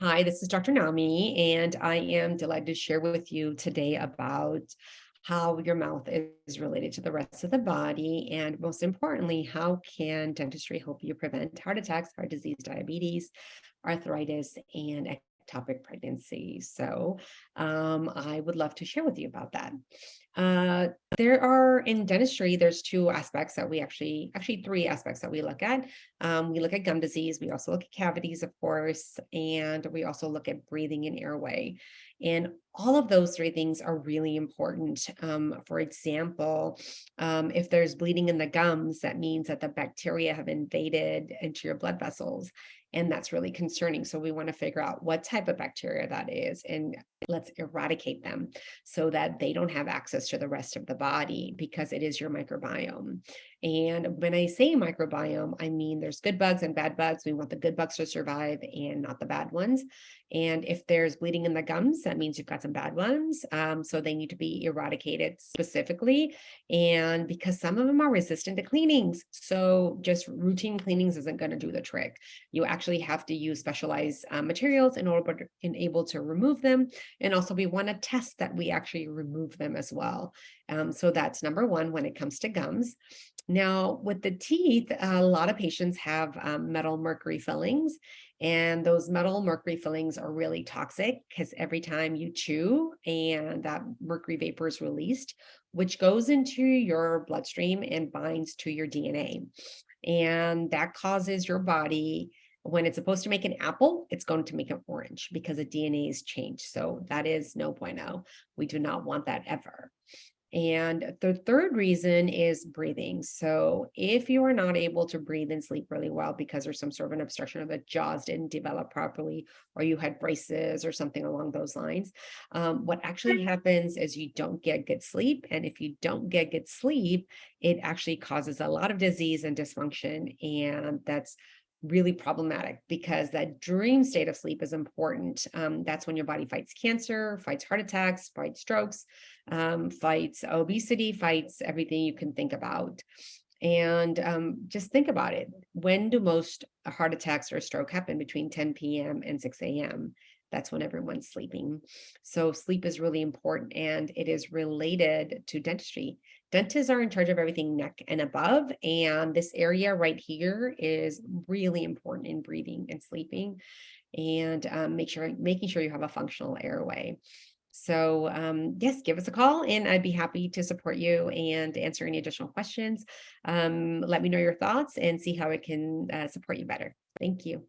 Hi, this is Dr. Nami, and I am delighted to share with you today about how your mouth is related to the rest of the body, and most importantly, how can dentistry help you prevent heart attacks, heart disease, diabetes, arthritis, and ectopic pregnancy. I would love to share with you about that. Uh, there are in dentistry, there's two aspects that we actually three aspects that we look at. We look at gum disease, we also look at cavities, of course, and we also look at breathing and airway. And all of those three things are really important. For example, if there's bleeding in the gums, that means that the bacteria have invaded into your blood vessels. And that's really concerning. So we want to figure out what type of bacteria that is and let's eradicate them so that they don't have access to the rest of the body because it is your microbiome. And when I say microbiome, I mean there's good bugs and bad bugs. We want the good bugs to survive and not the bad ones. And if there's bleeding in the gums, that means you've got some bad ones. So they need to be eradicated specifically. And because some of them are resistant to cleanings. So just routine cleanings isn't going to do the trick. You actually have to use specialized materials in order to able to remove them. And also we want to test that we actually remove them as well. So that's number one when it comes to gums. Now, with the teeth, a lot of patients have metal mercury fillings, and those metal mercury fillings are really toxic because every time you chew and that mercury vapor is released, which goes into your bloodstream and binds to your DNA. And that causes your body, when it's supposed to make an apple, it's going to make an orange because the DNA is changed. So that is no bueno. We do not want that ever. And the third reason is breathing. So, if you are not able to breathe and sleep really well because there's some sort of an obstruction or the jaws didn't develop properly, or you had braces or something along those lines, what actually happens is you don't get good sleep. And if you don't get good sleep, it actually causes a lot of disease and dysfunction. And that's really problematic because that dream state of sleep is important. That's when your body fights cancer, fights heart attacks, fights strokes, fights obesity, fights everything you can think about. And just think about it. When do most heart attacks or stroke happen? Between 10 p.m. and 6 a.m. That's when everyone's sleeping. So sleep is really important and it is related to dentistry. Dentists are in charge of everything neck and above. And this area right here is really important in breathing and sleeping and making sure you have a functional airway. So, yes, give us a call and I'd be happy to support you and answer any additional questions. Let me know your thoughts and see how I can support you better. Thank you.